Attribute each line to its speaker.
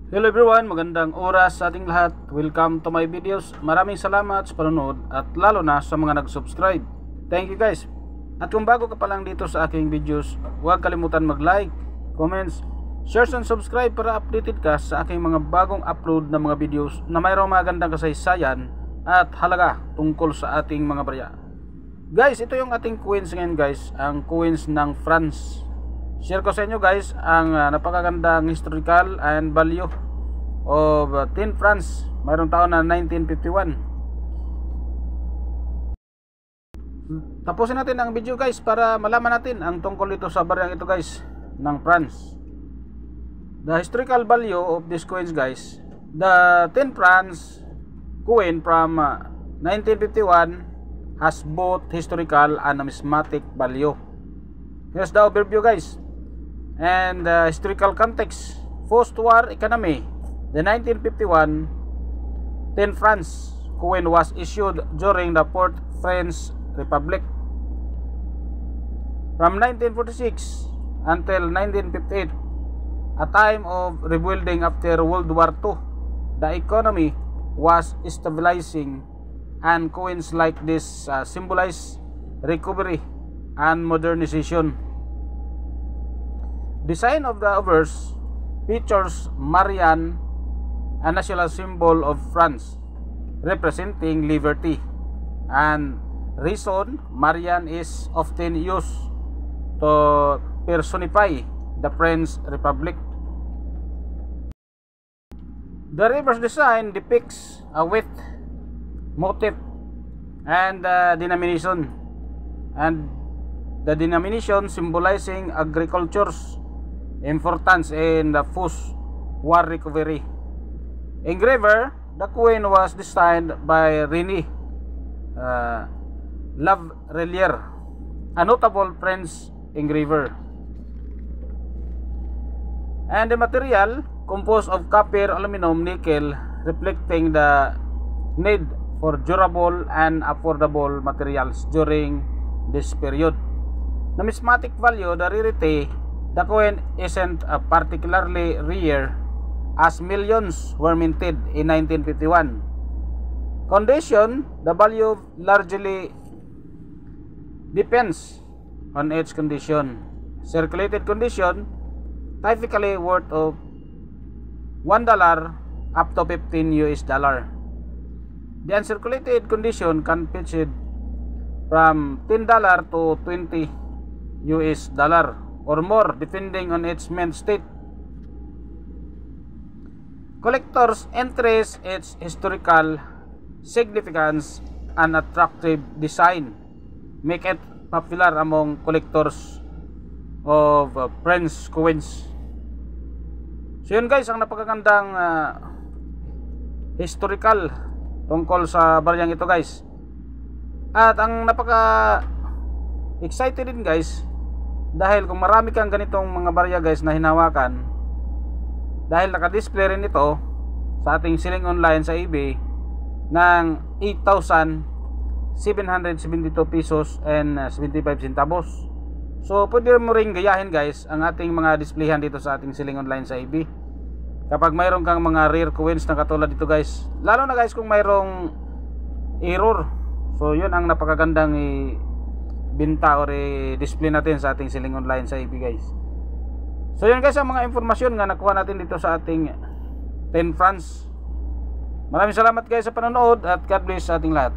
Speaker 1: Hello everyone, magandang oras sa ating lahat. Welcome to my videos. Maraming salamat sa panonood at lalo na sa mga nag-subscribe. Thank you guys. At kung bago ka pa lang dito sa aking videos, huwag kalimutan mag-like, comments, share and subscribe para updated ka sa aking mga bagong upload na mga videos na mayroong magandang kasaysayan at halaga tungkol sa ating mga barya. Guys, ito yung ating coins ngayon guys, ang coins ng France. Share ko sa inyo guys ang napakagandang historical and value of 10 France. Mayroong taon na 1951. Tapusin natin ang video guys para malaman natin ang tungkol ito sa baryang ito guys ng France. The historical value of these coins guys. The 10 France coin from 1951 has both historical and numismatic value. Here's the overview guys. And the historical context. Post-war economy. The 1951 10 France coin was issued during the Fourth French Republic. From 1946 until 1958, a time of rebuilding after World War II, the economy was stabilizing, and coins like this symbolize recovery and modernization. Design of the obverse features Marianne, a national symbol of France, representing liberty, and reason Marianne is often used to personify the French Republic. The reverse design depicts a wheat motif and denomination, and the denomination symbolizing agriculture's importance in the post-war recovery. Engraver, the coin was designed by René Lavrelière, a notable French engraver. And the material composed of copper, aluminum, nickel, reflecting the need for durable and affordable materials during this period. Numismatic value, the rarity, the coin isn't particularly rare as millions were minted in 1951. Condition, the value largely depends on its condition. Circulated condition, typically worth of $1 up to 15 US dollar. The uncirculated condition can fetch from $10 to 20 US dollar or more depending on its mint state. Collectors' interest, its historical significance and attractive design make it popular among collectors of French coins. So yun guys, ang napakagandang historical tungkol sa baryang ito guys. At ang napaka excited din guys dahil kung marami kang ganitong mga barya guys na hinawakan, dahil naka-display rin ito sa ating selling online sa eBay ng 8,772 pesos and 75 centavos. So pwede mo ring gayahin guys ang ating mga displayhan dito sa ating selling online sa eBay kapag mayroon kang mga rare coins na katulad dito guys, lalo na guys kung mayroong error. So yun ang napakagandang binta or display natin sa ating selling online sa eBay guys. So yun guys ang mga informasyon nga nakuha natin dito sa ating 10 France. Maraming salamat guys sa panonood at God bless sa ating lahat.